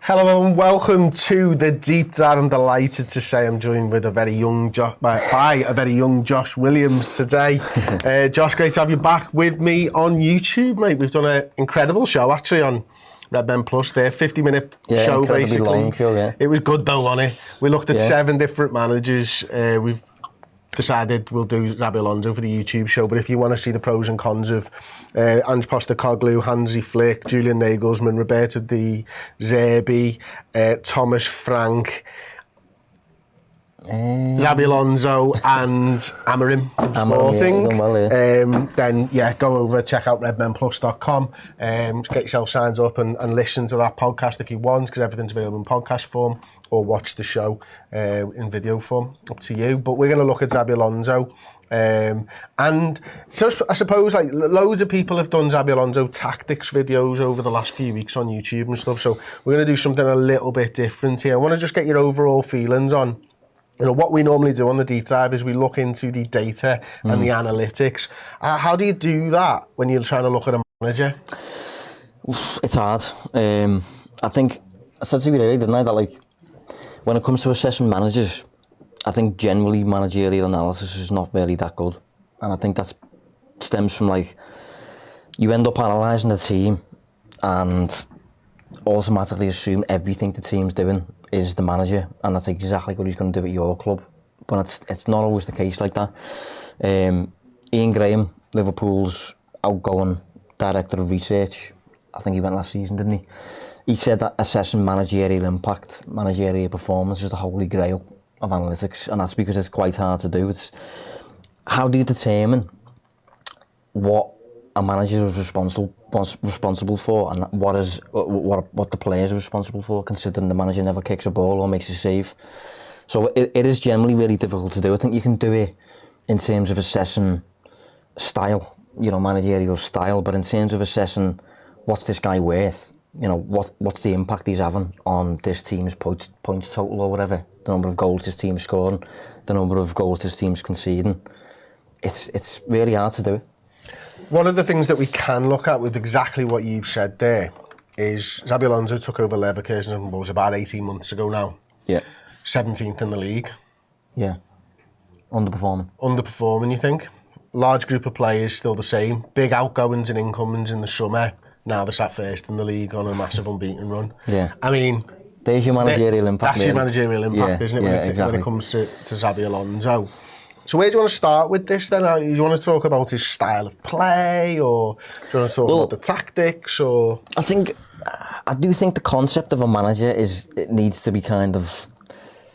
Hello and welcome to the deep dive. I'm delighted to say I'm joined with a very young Josh Williams today. Josh, great to have you back with me on YouTube, mate. We've done an incredible show actually on Red Men Plus there, 50-minute show basically. Long show, yeah. It was good though, wasn't it? We looked at 7 different managers. We've decided we'll do Xabi Alonso for the YouTube show, but if you want to see the pros and cons of Ange Postecoglou, Hansi Flick, Julian Nagelsmann, Roberto De Zerbi, Thomas Frank, Xabi Alonso and Amorim from Sporting, then go over, check out redmenplus.com, get yourself signed up and listen to that podcast if you want, because everything's available in podcast form, or watch the show in video form, up to you. But we're going to look at Xabi Alonso. And so I suppose like loads of people have done Xabi Alonso tactics videos over the last few weeks on YouTube and stuff, so we're going to do something a little bit different here. I want to just get your overall feelings on, you know, what we normally do on the deep dive is we look into the data and the analytics. How do you do that when you're trying to look at a manager? It's hard. I think I said to you earlier, didn't I, that like when it comes to assessing managers, I think generally managerial analysis is not really that good. And I think that stems from like, you end up analysing the team and automatically assume everything the team's doing is the manager, and that's exactly what he's going to do at your club. But it's not always the case like that. Ian Graham, Liverpool's outgoing director of research, I think he went last season, didn't he? He said that assessing managerial impact, managerial performance is the holy grail of analytics, and that's because it's quite hard to do. It's how do you determine what a manager is responsible for, and what the players are responsible for, considering the manager never kicks a ball or makes a save. So it is generally really difficult to do. I think you can do it in terms of assessing style, you know, managerial style, but in terms of assessing what's this guy worth, you know, what's the impact he's having on this team's points total or whatever, the number of goals this team's scoring, the number of goals this team's conceding. It's really hard to do. One of the things that we can look at with exactly what you've said there is Xabi Alonso took over Leverkusen, was about 18 months ago now. Yeah. 17th in the league. Yeah. Underperforming, you think? Large group of players, still the same. Big outgoings and incomings in the summer. Now they're sat first in the league on a massive unbeaten run. Yeah. I mean, there's your managerial impact. That's your managerial impact, isn't it? When it comes to Xabi Alonso. So where do you want to start with this then? Do you want to talk about his style of play, or do you want to talk about the tactics, or? I do think the concept of a manager it needs to be kind of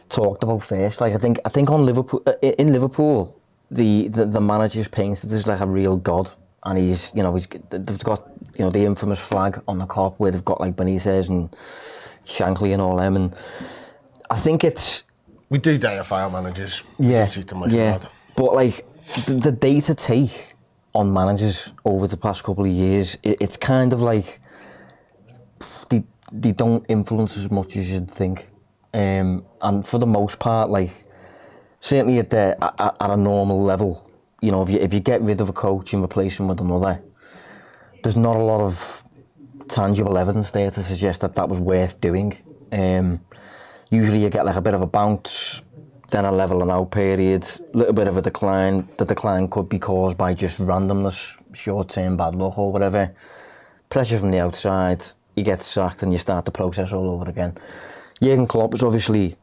talked about first. Like I think on Liverpool, in Liverpool, the manager's painted as like a real god, and they've got, you know, the infamous flag on the Kop where they've got like Benitez and Shankly and all them, and I think it's. We do deify our managers. Yeah. But like the data take on managers over the past couple of years, it's kind of like they don't influence as much as you'd think. And for the most part, like certainly at a normal level, you know, if you get rid of a coach and replace him with another, there's not a lot of tangible evidence there to suggest that was worth doing. Usually you get like a bit of a bounce, then a leveling out period, a little bit of a decline. The decline could be caused by just randomness, short-term bad luck or whatever. Pressure from the outside, you get sacked and you start the process all over again. Jurgen Klopp is obviously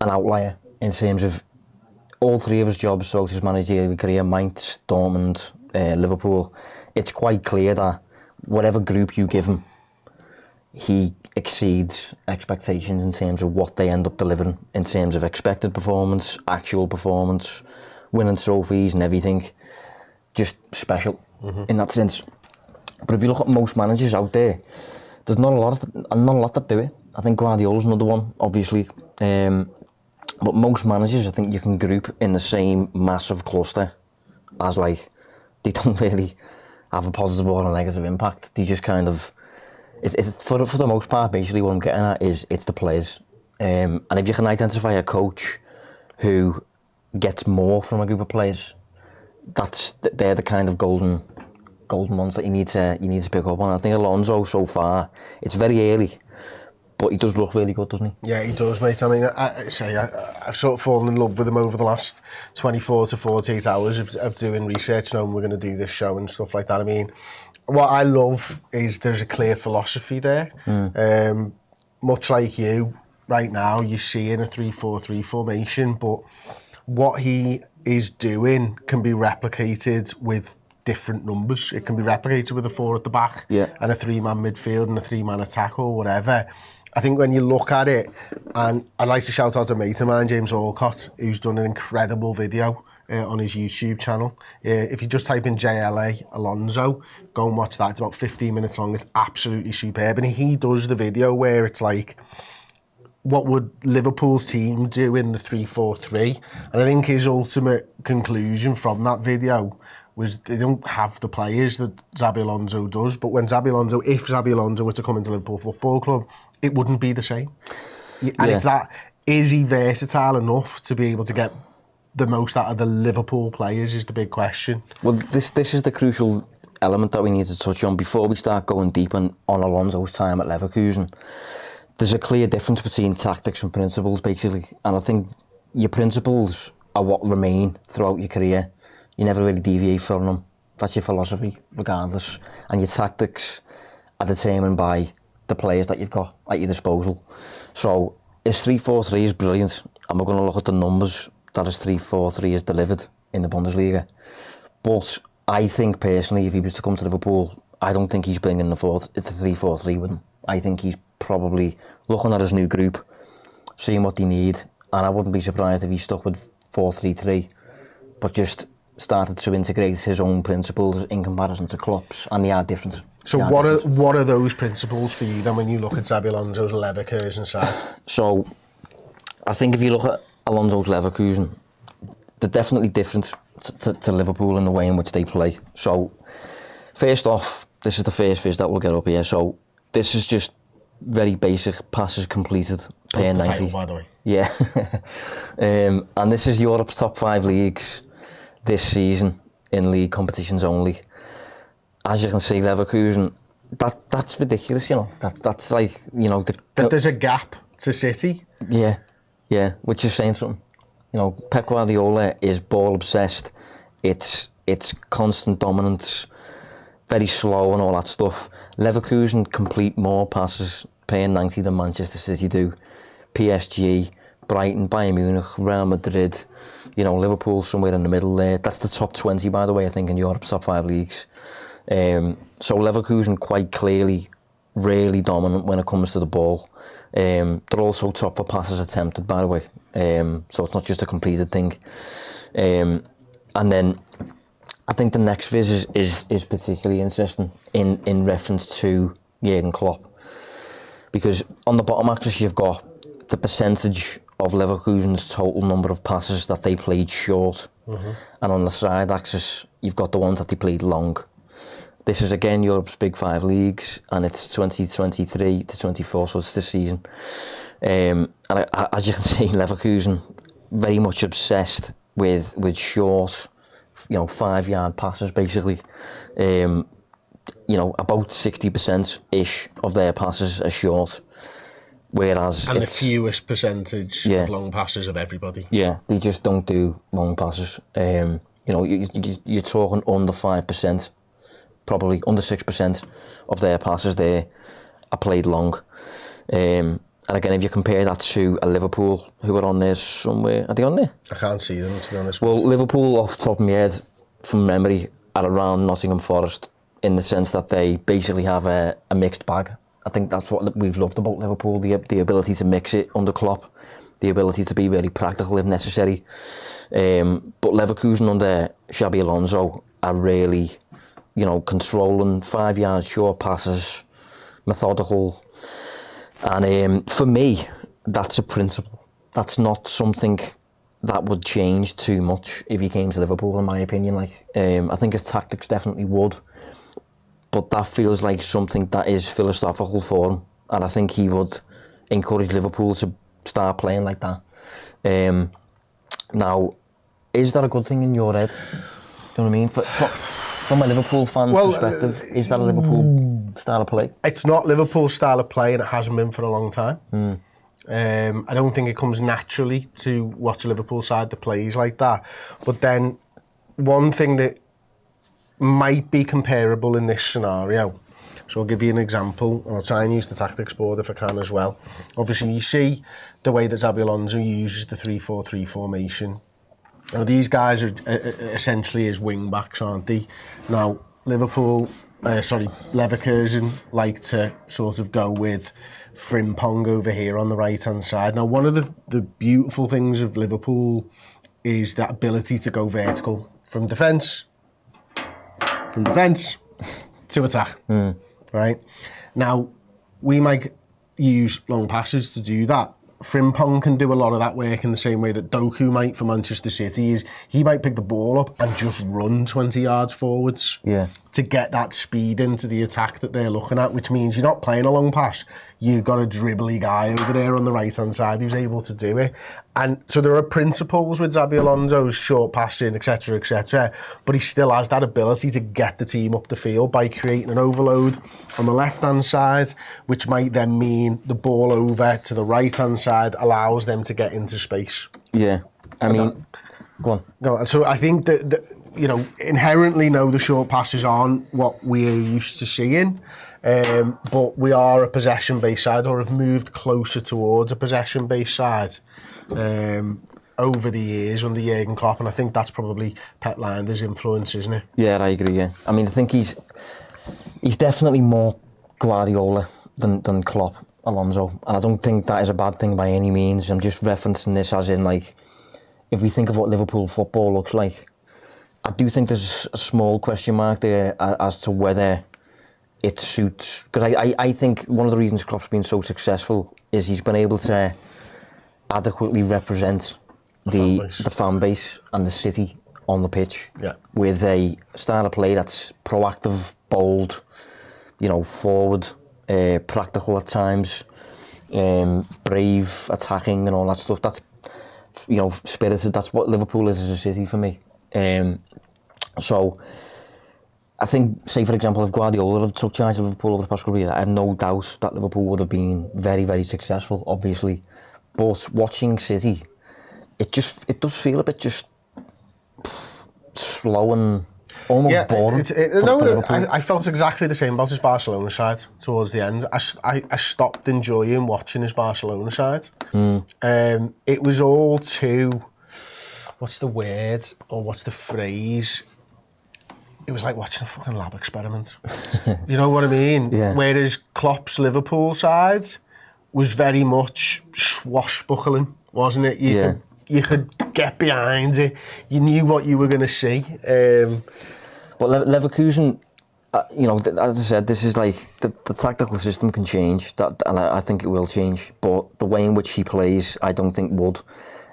an outlier in terms of all 3 of his jobs throughout his managerial career, Mainz, Dortmund, Liverpool. It's quite clear that whatever group you give him, he exceeds expectations in terms of what they end up delivering, in terms of expected performance, actual performance, winning trophies and everything. Just special in that sense. But if you look at most managers out there, there's not a lot that do it. I think Guardiola's another one, obviously. But most managers, I think you can group in the same massive cluster as like, they don't really have a positive or a negative impact. They just kind of, it's for the most part, basically what I'm getting at is it's the players. And if you can identify a coach who gets more from a group of players, they're the kind of golden ones that you need to pick up on. I think Alonso so far, it's very early, But he does look really good, doesn't he? Yeah, he does, mate. I mean, I've sort of fallen in love with him over the last 24 to 48 hours of doing research, knowing we're going to do this show and stuff like that. I mean, what I love is there's a clear philosophy there. Much like you, right now, you're seeing a 3-4-3 formation, but what he is doing can be replicated with different numbers. It can be replicated with a 4 at the back and a 3-man midfield and a 3-man attack or whatever. I think when you look at it, and I'd like to shout out a mate of mine, James Alcott, who's done an incredible video on his YouTube channel. If you just type in JLA Alonso, go and watch that. It's about 15 minutes long. It's absolutely superb. And he does the video where it's like, what would Liverpool's team do in the 3-4-3? And I think his ultimate conclusion from that video was they don't have the players that Xabi Alonso does. But if Xabi Alonso were to come into Liverpool Football Club, it wouldn't be the same. And it's that, is he versatile enough to be able to get the most out of the Liverpool players is the big question. Well, this is the crucial element that we need to touch on before we start going deep on Alonso's time at Leverkusen. There's a clear difference between tactics and principles, basically. And I think your principles are what remain throughout your career. You never really deviate from them. That's your philosophy, regardless. And your tactics are determined by the players that you've got at your disposal. So his 3-4-3 is brilliant, and we're going to look at the numbers that his 3-4-3 has delivered in the Bundesliga. But I think personally, if he was to come to Liverpool, I don't think he's bringing the 3-4-3 with him. I think he's probably looking at his new group, seeing what they need, and I wouldn't be surprised if he stuck with 4-3-3, but just started to integrate his own principles in comparison to Klopp's, and they are different. So what are those principles for you then when you look at Xabi Alonso's Leverkusen side? So I think if you look at Alonso's Leverkusen, they're definitely different to Liverpool in the way in which they play. So first off, this is the first viz that we'll get up here. So this is just very basic passes completed per 90. Title, by the way. Yeah. And this is Europe's top 5 leagues this season in league competitions only. As you can see, Leverkusen, that's ridiculous, you know. That's like, you know... There's a gap to City. Yeah, which is saying something. You know, Pep Guardiola is ball obsessed. It's constant dominance, very slow and all that stuff. Leverkusen complete more passes per 90 than Manchester City do. PSG, Brighton, Bayern Munich, Real Madrid, you know, Liverpool somewhere in the middle there. That's the top 20, by the way, I think, in Europe's top 5 leagues. So Leverkusen quite clearly really dominant when it comes to the ball. They're also top for passes attempted, by the way. So it's not just a completed thing. And then I think the next viz is particularly interesting in reference to Jurgen Klopp. Because on the bottom axis you've got the percentage of Leverkusen's total number of passes that they played short. And on the side axis you've got the ones that they played long. This is again Europe's big 5 leagues, and it's 2023 to 24, so it's this season. And as you can see, Leverkusen very much obsessed with short, you know, 5-yard passes basically. You know, about 60% ish of their passes are short, whereas and the fewest percentage of long passes of everybody. Yeah, they just don't do long passes. You know, you're talking under 5%. Probably under 6% of their passes there are played long. And again, if you compare that to a Liverpool, who are on there somewhere, are they on there? I can't see them, to be honest. Well, Liverpool, off the top of my head, from memory, are around Nottingham Forest, in the sense that they basically have a mixed bag. I think that's what we've loved about Liverpool, the ability to mix it under Klopp, the ability to be really practical if necessary. But Leverkusen under Xabi Alonso are really, you know, controlling 5-yard short passes, methodical. And for me, that's a principle. That's not something that would change too much if he came to Liverpool, in my opinion. Like, I think his tactics definitely would, but that feels like something that is philosophical for him. And I think he would encourage Liverpool to start playing like that. Now, is that a good thing in your head? Do you know what I mean? From a Liverpool fan's perspective, is that a Liverpool style of play. It's not Liverpool's style of play, and it hasn't been for a long time. I don't think it comes naturally to watch a Liverpool side that plays like that. But then, one thing that might be comparable in this scenario, so I'll give you an example, and I'll try and use the tactics board if I can as well. Obviously, you see the way that Xabi Alonso uses the 3-4-3 formation. Now, these guys are essentially his wing-backs, aren't they? Now, Leverkusen like to sort of go with Frimpong over here on the right-hand side. Now, one of the beautiful things of Liverpool is that ability to go vertical from defence to attack. Right? Now, we might use long passes to do that. Frimpong can do a lot of that work in the same way that Doku might for Manchester City. He might pick the ball up and just run 20 yards forwards to get that speed into the attack that they're looking at, which means you're not playing a long pass. You've got a dribbly guy over there on the right-hand side who's able to do it. And so there are principles with Xabi Alonso's short passing, etc., but he still has that ability to get the team up the field by creating an overload on the left-hand side, which might then mean the ball over to the right-hand side allows them to get into space. Yeah, I mean, go on. So I think that inherently, no, the short passes aren't what we're used to seeing. But we are a possession-based side, or have moved closer towards a possession-based side over the years under Jurgen Klopp, and I think that's probably Pep Lijnder's influence, isn't it? Yeah, I agree. Yeah, I mean, I think he's definitely more Guardiola than Klopp, Alonso, and I don't think that is a bad thing by any means. I'm just referencing this as in, like, if we think of what Liverpool football looks like, I do think there's a small question mark there as to whether it suits, because I think one of the reasons Klopp's been so successful is he's been able to adequately represent the fan base and the city on the pitch with a style of play that's proactive, bold, forward, practical at times, brave, attacking and all that stuff. That's, spirited. That's what Liverpool is as a city for me. So I think, say for example, if Guardiola had took charge of Liverpool over the past couple of years, I have no doubt that Liverpool would have been very, very successful, obviously. But watching City, it does feel a bit just slow and almost boring. I felt exactly the same about his Barcelona side towards the end. I stopped enjoying watching his Barcelona side. It was all too, what's the word or what's the phrase? It was like watching a fucking lab experiment. You know what I mean? Yeah. Whereas Klopp's Liverpool side was very much swashbuckling, wasn't it? You could get behind it. You knew what you were going to see. But Leverkusen, as I said, this is like the tactical system can change, and I think it will change. But the way in which he plays, I don't think would.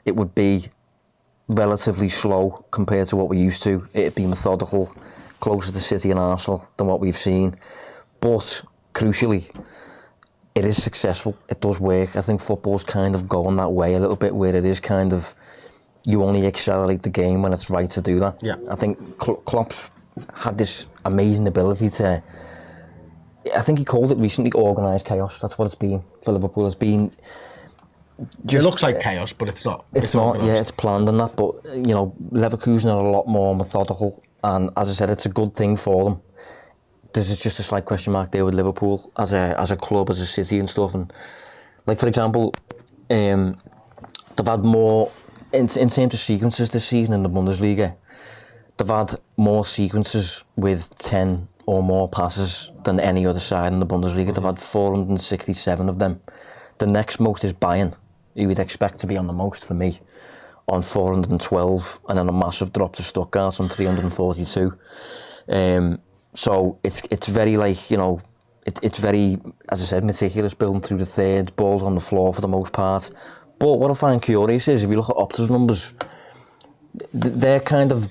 It would be relatively slow compared to what we're used to. It'd be methodical, closer to City and Arsenal than what we've seen. But crucially, it is successful. It does work. I think football's kind of going that way a little bit, where it is kind of, you only accelerate the game when it's right to do that. Yeah. I think Klopp's had this amazing ability to, I think he called it recently, organised chaos. That's what it's been for Liverpool. It's been just, it looks like chaos, but it's not. It's not, organised. Yeah, it's planned and that, but, Leverkusen are a lot more methodical, and as I said, it's a good thing for them. There's just a slight question mark there with Liverpool as a club, as a city and stuff, and, like, for example, they've had more, in terms of sequences this season in the Bundesliga, they've had more sequences with 10 or more passes than any other side in the Bundesliga. They've had 467 of them. The next most is Bayern, who you'd expect to be on the most for me, on 412, and then a massive drop to Stuttgart on 342. So it's very, like, it's very, as I said, meticulous, building through the thirds, balls on the floor for the most part. But what I find curious is, if you look at Opta's numbers, their kind of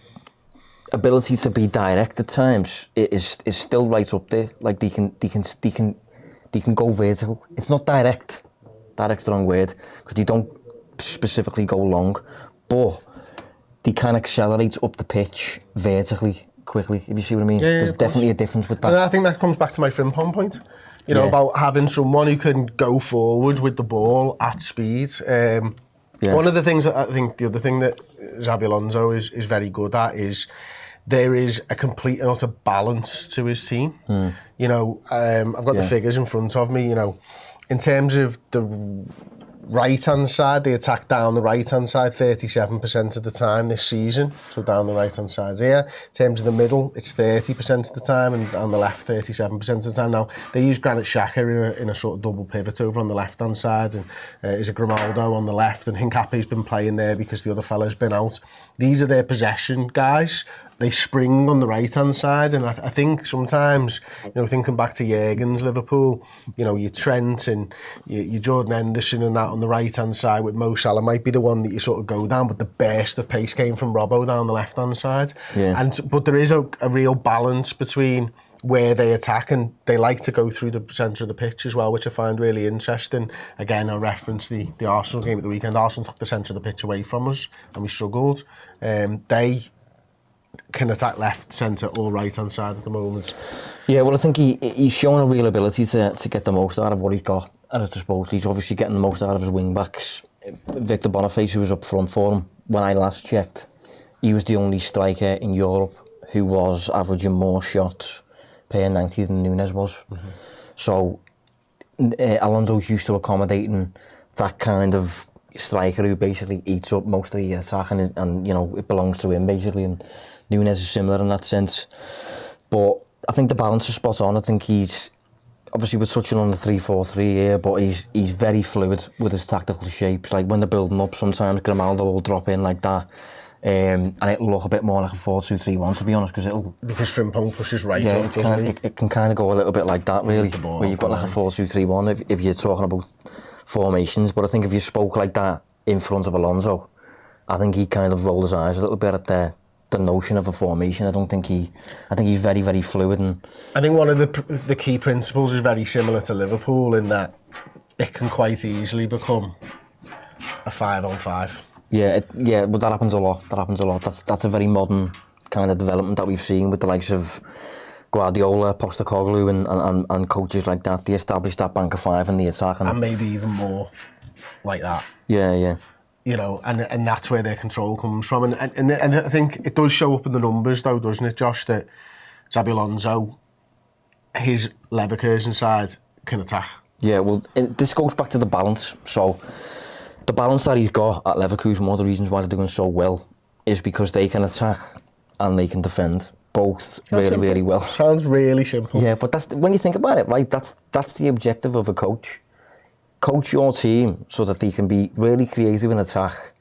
ability to be direct at times is still right up there. Like, they can go vertical. It's not direct. Direct's the wrong word, because they don't specifically go long, but they can accelerate up the pitch vertically quickly, if you see what I mean. Yeah, There's definitely a difference with that. And I think that comes back to my Frimpong point, you know, about having someone who can go forward with the ball at speed. One of the things that I think, the other thing that Xabi Alonso is very good at is there is a complete and utter balance to his team. You know, I've got the figures in front of me, you know, in terms of the right-hand side, they attack down the right-hand side 37% of the time this season, so down the right-hand side here. In terms of the middle, it's 30% of the time, and on the left, 37% of the time. Now, they use Granit Xhaka in a sort of double pivot over on the left-hand side, and is a Grimaldo on the left, and Hincapié's been playing there because the other fella's been out. These are their possession guys. They spring on the right-hand side, and I think sometimes, you know, thinking back to Jurgen's Liverpool, you know, your Trent and your Jordan Henderson and that on the right-hand side with Mo Salah might be the one that you sort of go down, but the burst of pace came from Robbo down the left-hand side. But there is a real balance between where they attack, and they like to go through the centre of the pitch as well, which I find really interesting. Again, I reference the Arsenal game at the weekend. Arsenal took the centre of the pitch away from us, and we struggled. They can attack left, centre or right hand side at the moment. Yeah, well, I think he's shown a real ability to get the most out of what he's got at his disposal. He's obviously getting the most out of his wing backs. Victor Boniface, who was up front for him, when I last checked, he was the only striker in Europe who was averaging more shots per 90 than Núñez was. So Alonso's used to accommodating that kind of striker who basically eats up most of the attack, and you know, it belongs to him basically, and Núñez is similar in that sense. But I think the balance is spot on. I think he's, obviously we're touching on the 3-4-3 here, but he's very fluid with his tactical shapes. Like when they're building up, sometimes Grimaldo will drop in like that, and it'll look a bit more like a 4-2-3-1, to be honest, because Frimpong pushes right yeah, up, doesn't he? It can kind of go a little bit like that, really, where you've got like a 4-2-3-1 if you're talking about formations. But I think if you spoke like that in front of Alonso, I think he kind of rolled his eyes a little bit at the notion of a formation. I think he's very, very fluid, and I think one of the key principles is very similar to Liverpool in that it can quite easily become a 5-on-5. Yeah, but that happens a lot. That's a very modern kind of development that we've seen with the likes of Guardiola, Postecoglou, and coaches like that. They established that bank of five in the attack, and maybe even more like that. Yeah. You know, and that's where their control comes from. And I think it does show up in the numbers, though, doesn't it, Josh, that Xabi Alonso, his Leverkusen side, can attack. Yeah, well, this goes back to the balance. So the balance that he's got at Leverkusen, one of the reasons why they're doing so well, is because they can attack and they can defend both really well. Sounds really simple. Yeah, but that's, when you think about it, right, that's the objective of a coach. Coach your team so that they can be really creative in attack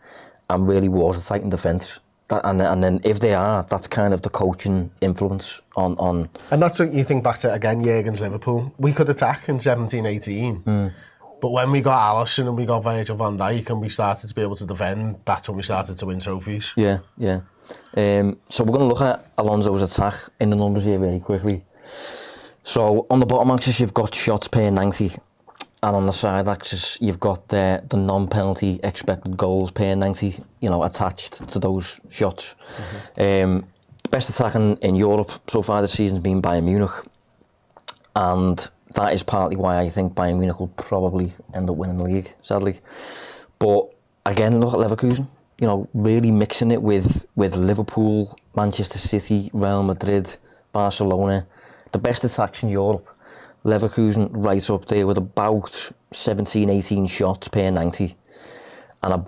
and really watertight in defence. And then if they are, that's kind of the coaching influence on. And that's what you think back to, again, Jurgen's Liverpool. We could attack in 17-18. But when we got Alisson and we got Virgil van Dijk and we started to be able to defend, that's when we started to win trophies. Yeah. So we're going to look at Alonso's attack in the numbers here very quickly. So on the bottom axis, you've got shots per 90. And on the side axis, you've got the non-penalty expected goals per 90, you know, attached to those shots. The best attack in Europe so far this season has been Bayern Munich. And that is partly why I think Bayern Munich will probably end up winning the league, sadly. But again, look at Leverkusen, you know, really mixing it with Liverpool, Manchester City, Real Madrid, Barcelona. The best attacks in Europe. Leverkusen right up there with about 17-18 shots per 90 and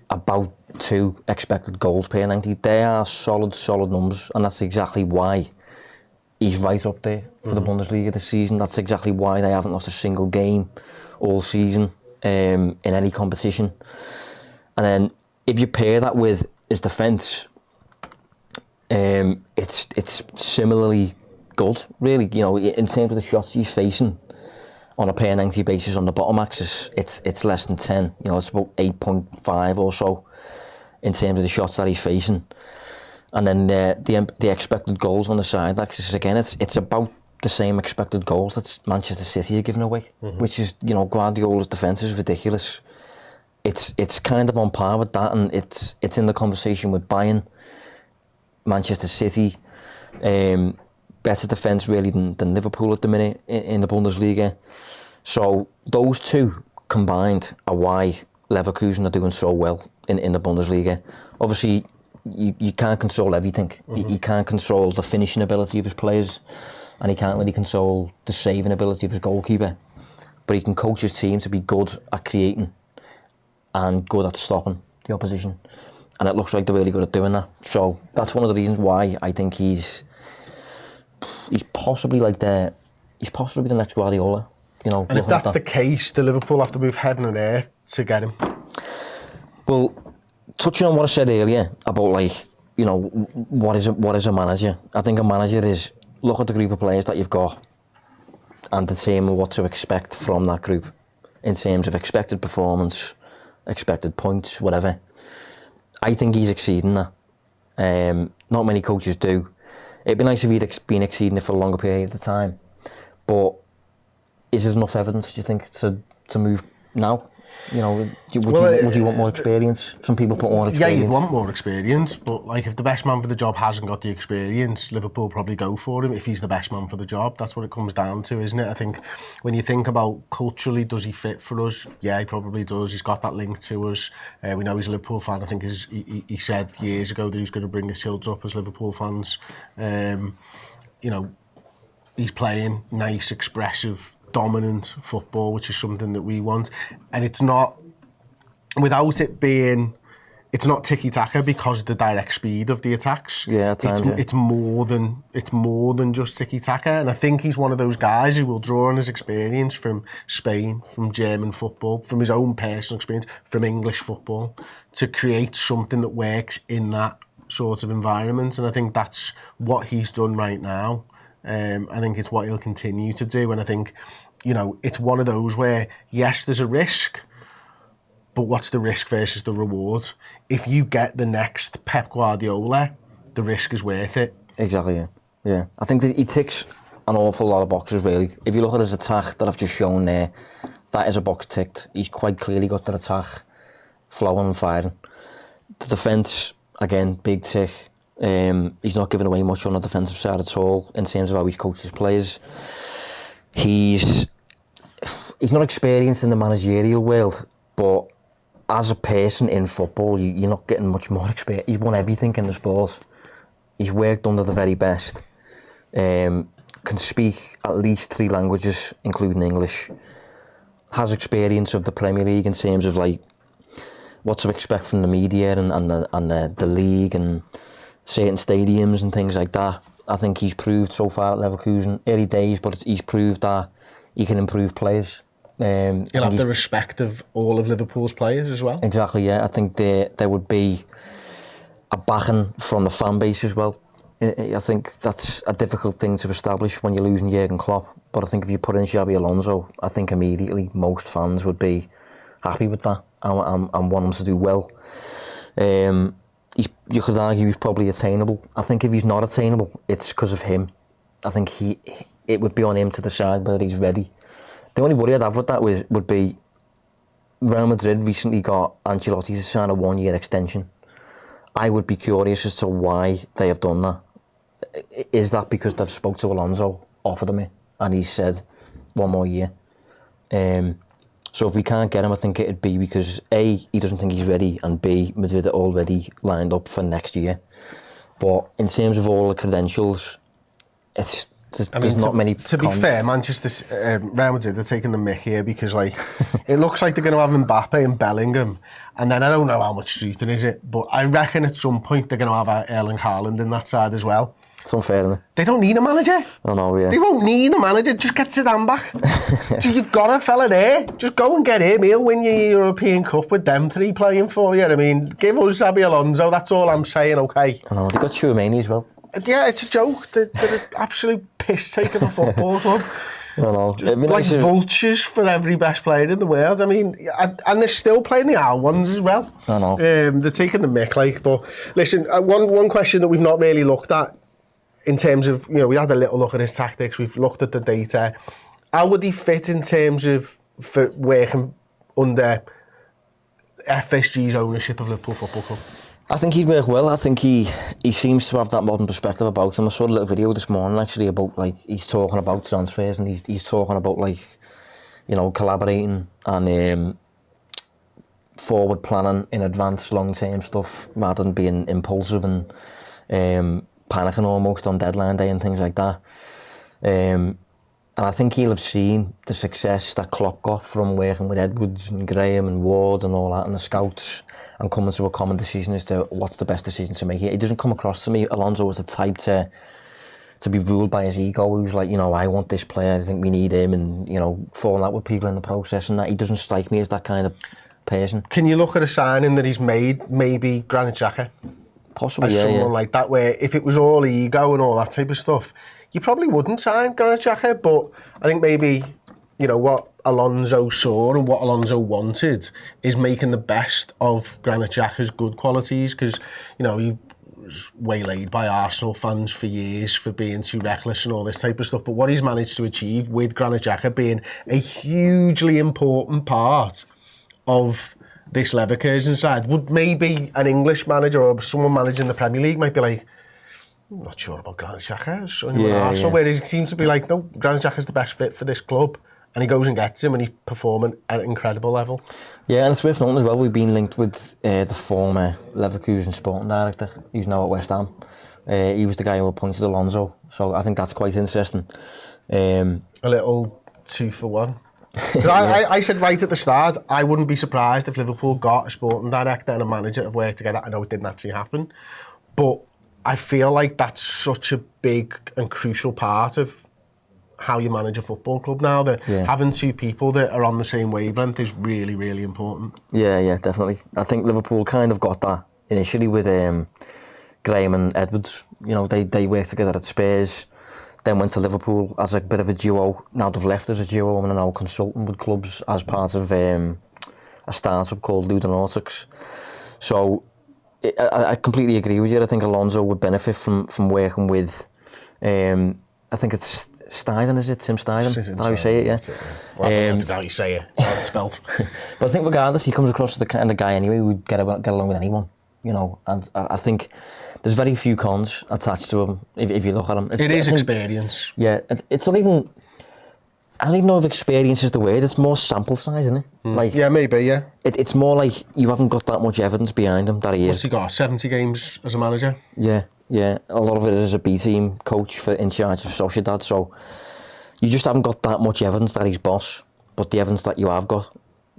about 2 expected goals per 90. They are solid numbers, and that's exactly why he's right up there for the Bundesliga this season. That's exactly why they haven't lost a single game all season in any competition. And then if you pair that with his defence, it's similarly good, really. You know, in terms of the shots he's facing on a per 90 basis on the bottom axis, it's less than 10. You know, it's about 8.5 or so in terms of the shots that he's facing. And then the expected goals on the side axis, again, it's about the same expected goals that Manchester City are giving away, which is, you know, Guardiola's defence is ridiculous. It's kind of on par with that, and it's in the conversation with Bayern, Manchester City, Better defence really than Liverpool at the minute in the Bundesliga. So those two combined are why Leverkusen are doing so well in the Bundesliga. Obviously, you can't control everything. You can't control the finishing ability of his players, and he can't really control the saving ability of his goalkeeper. But he can coach his team to be good at creating and good at stopping the opposition. And it looks like they're really good at doing that. So that's one of the reasons why I think he's possibly the next Guardiola. You know, and if that's the case, the Liverpool have to move heaven and earth to get him. Well, touching on what I said earlier about what is a manager? I think a manager is look at the group of players that you've got and determine what to expect from that group in terms of expected performance, expected points, whatever. I think he's exceeding that. Not many coaches do. It'd be nice if he'd been exceeding it for a longer period of time. But is there enough evidence, do you think, to move now? You know, would you want more experience? Some people put more experience. Yeah, you'd want more experience, but if the best man for the job hasn't got the experience, Liverpool probably go for him if he's the best man for the job. That's what it comes down to, isn't it? I think when you think about culturally, does he fit for us? Yeah, he probably does. He's got that link to us. We know he's a Liverpool fan. I think he said years ago that he was going to bring his children up as Liverpool fans. He's playing nice, expressive, dominant football, which is something that we want. And it's not, without it being, it's not tiki-taka because of the direct speed of the attacks. Yeah, at times, it's more than just tiki-taka. And I think he's one of those guys who will draw on his experience from Spain, from German football, from his own personal experience, from English football, to create something that works in that sort of environment. And I think that's what he's done right now. I think it's what he'll continue to do, and I think, it's one of those where, yes, there's a risk, but what's the risk versus the reward? If you get the next Pep Guardiola, the risk is worth it. Exactly, yeah. I think that he ticks an awful lot of boxes, really. If you look at his attack that I've just shown there, that is a box ticked. He's quite clearly got that attack flowing and firing. The defence, again, big tick. He's not giving away much on the defensive side at all in terms of how he's coached his players. He's not experienced in the managerial world, but as a person in football, you're not getting much more experience. He's won everything in the sport. He's worked under the very best. Can speak at least 3 languages, including English. Has experience of the Premier League in terms of what to expect from the media and the league and certain stadiums and things like that. I think he's proved so far at Leverkusen, early days, but he's proved that he can improve players. He'll have the respect of all of Liverpool's players as well. Exactly, yeah. I think there would be a backing from the fan base as well. I think that's a difficult thing to establish when you're losing Jurgen Klopp. But I think if you put in Xabi Alonso, I think immediately most fans would be happy with that and want him to do well. You could argue he's probably attainable. I think if he's not attainable, it's because of him. I think it would be on him to decide whether he's ready. The only worry I'd have with that would be Real Madrid recently got Ancelotti to sign a 1-year extension. I would be curious as to why they have done that. Is that because they've spoke to Alonso, offered him it, and he said 1 more year? So if we can't get him, I think it'd be because A, he doesn't think he's ready, and B, Madrid are already lined up for next year. But in terms of all the credentials, there's not many. To be fair, Manchester Real Madrid are taking the mick here because it looks like they're going to have Mbappe and Bellingham, and then I don't know how much truth there is it, but I reckon at some point they're going to have Erling Haaland in that side as well. It's unfair, isn't it? They don't need a manager. I know, yeah. They won't need a manager. Just get Zidane back. You've got a fella there. Just go and get him. He'll win your European Cup with them 3 playing for you. I mean, give us Xabi Alonso. That's all I'm saying, okay? I know. They got Tchouaméni as well. Yeah, it's a joke. They're an absolute piss take of a football club. I know. Just vultures for every best player in the world. I mean, and they're still playing the R1s as well. I know. They're taking the mick, but listen, one question that we've not really looked at in terms of, we had a little look at his tactics, we've looked at the data. How would he fit in terms of for working under FSG's ownership of Liverpool Football Club? I think he'd work well. I think he seems to have that modern perspective about him. I saw a little video this morning actually about like he's talking about transfers and he's talking about like, you know, collaborating and forward planning in advance, long term stuff rather than being impulsive and panicking almost on deadline day and things like that. And I think he'll have seen the success that Klopp got from working with Edwards and Graham and Ward and all that and the scouts and coming to a common decision as to what's the best decision to make here. He doesn't come across to me, Alonso was the type to be ruled by his ego, who's like, you know, I want this player, I think we need him, and, you know, falling out with people in the process and that. He doesn't strike me as that kind of person. Can you look at a signing that he's made, maybe Granit Xhaka? Possibly, as someone like that, where if it was all ego and all that type of stuff, you probably wouldn't sign Granit Xhaka, but I think maybe, you know, what Alonso saw and what Alonso wanted is making the best of Granit Xhaka's good qualities, because, you know, he was waylaid by Arsenal fans for years for being too reckless and all this type of stuff, but what he's managed to achieve with Granit Xhaka being a hugely important part of this Leverkusen side, would maybe an English manager or someone managing the Premier League might be like, I'm not sure about Granit Xhaka, so Arsenal, whereas he seems to be like, no, Granit Xhaka's the best fit for this club, and he goes and gets him and he's performing at an incredible level. Yeah, and it's worth noting as well, we've been linked with the former Leverkusen sporting director, who's now at West Ham. He was the guy who appointed Alonso, so I think that's quite interesting. A little 2-for-1. I said right at the start, I wouldn't be surprised if Liverpool got a sporting director and a manager to work together. I know it didn't actually happen, but I feel like that's such a big and crucial part of how you manage a football club now, that having two people that are on the same wavelength is really, really important. Yeah, definitely. I think Liverpool kind of got that initially with Graham and Edwards. You know, they worked together at Spurs, then went to Liverpool as a bit of a duo. Now they've left as a duo and are now consulting with clubs as part of a startup called Ludonautics. So I completely agree with you. I think Alonso would benefit from working with, I think it's Steiden, is it? Tim Steiden? That's how you say it, yeah. Well, that's how you say it. How it's spelled. But I think regardless, he comes across as the kind of guy anyway who would get along with anyone, you know. And I think there's very few cons attached to him if you look at him. It is experience. Yeah, it's not even. I don't even know if experience is the word. It's more sample size, isn't it? Like, yeah, maybe, yeah. It's more like you haven't got that much evidence behind him that he is. What's he got? 70 games as a manager? Yeah. A lot of it is a B-team coach in charge of Sociedad, so you just haven't got that much evidence that he's boss. But the evidence that you have got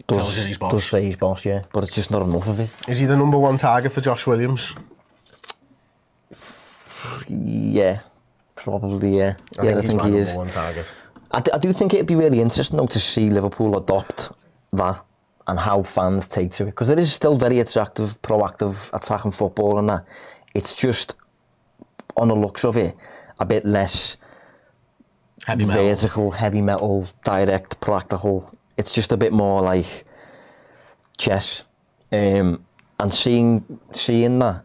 does say he's boss, yeah. But it's just not enough of it. Is he the number one target for Josh Williams? Yeah, probably, yeah. I think he is. Number one target. I do think it'd be really interesting though to see Liverpool adopt that and how fans take to it, because it is still very attractive, proactive, attacking football and that. It's just, on the looks of it, a bit less vertical, heavy metal, direct, practical. It's just a bit more like chess. And seeing that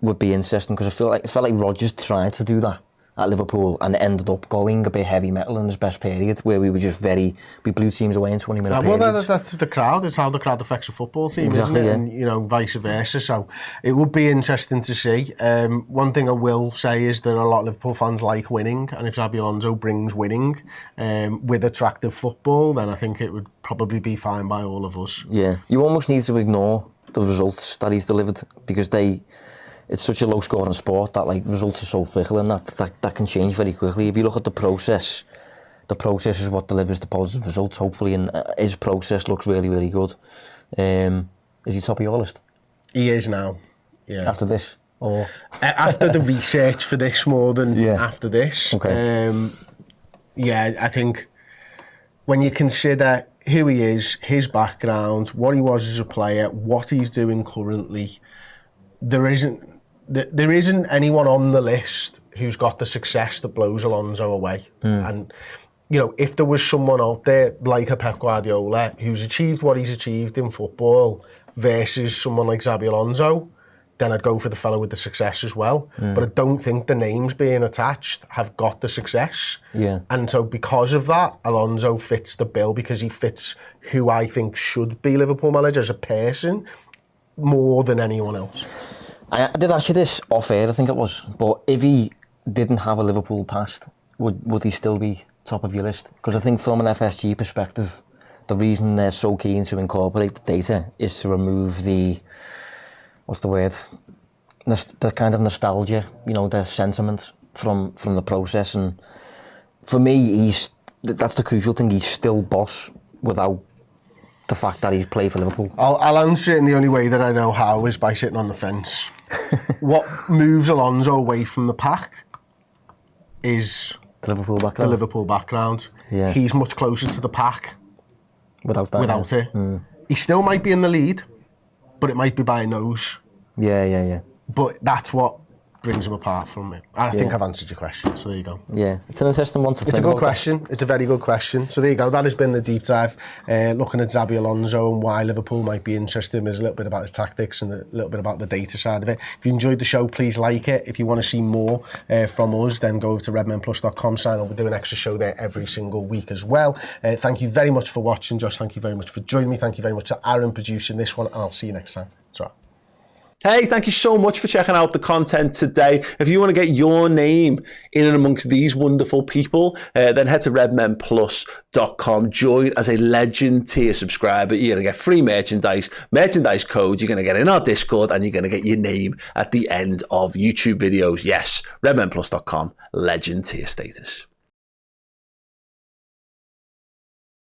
would be interesting, because it felt like Rodgers tried to do that at Liverpool and ended up going a bit heavy metal in his best period, where we were just we blew teams away in 20-minute periods. Well, that's the crowd. It's how the crowd affects a football team, exactly, isn't it? Yeah. And, you know, vice versa. So it would be interesting to see. One thing I will say is that a lot of Liverpool fans like winning, and if Xabi Alonso brings winning with attractive football, then I think it would probably be fine by all of us. Yeah, you almost need to ignore the results that he's delivered, because it's such a low-scoring sport that like results are so fickle, and that can change very quickly. If you look at the process is what delivers the positive results, hopefully, and his process looks really, really good. Is he top of your list? He is now, yeah. After this? Or after the research for this more than after this. Okay. Yeah, I think when you consider who he is, his background, what he was as a player, what he's doing currently, there isn't anyone on the list who's got the success that blows Alonso away. And, you know, if there was someone out there like a Pep Guardiola who's achieved what he's achieved in football versus someone like Xabi Alonso, then I'd go for the fellow with the success as well. But I don't think the names being attached have got the success. Yeah. And so because of that, Alonso fits the bill, because he fits who I think should be Liverpool manager as a person more than anyone else. I did ask you this off air, I think it was, but if he didn't have a Liverpool past, would he still be top of your list? Because I think from an FSG perspective, the reason they're so keen to incorporate the data is to remove the, what's the word, the kind of nostalgia, you know, the sentiment from the process. And for me, that's the crucial thing. He's still boss without the fact that he's played for Liverpool. I'll answer it in the only way that I know how, is by sitting on the fence. What moves Alonso away from the pack is the Liverpool background. Yeah. He's much closer to the pack without that. He still might be in the lead, but it might be by a nose. Yeah. But that's what brings him apart from it. And I think I've answered your question, so there you go. Yeah, it's an interesting one to think about. It's a good question. It's a very good question. So there you go. That has been the deep dive, looking at Xabi Alonso and why Liverpool might be interested. There's a little bit about his tactics and a little bit about the data side of it. If you enjoyed the show, please like it. If you want to see more from us, then go over to redmenplus.com, sign up. We're doing an extra show there every single week as well. Thank you very much for watching. Josh, thank you very much for joining me. Thank you very much to Aaron producing this one, and I'll see you next time. Ta-ra. Hey, thank you so much for checking out the content today. If you want to get your name in and amongst these wonderful people, then head to redmenplus.com. Join as a Legend tier subscriber. You're going to get free merchandise codes. You're going to get in our Discord, and you're going to get your name at the end of YouTube videos. Yes, redmenplus.com, Legend tier status.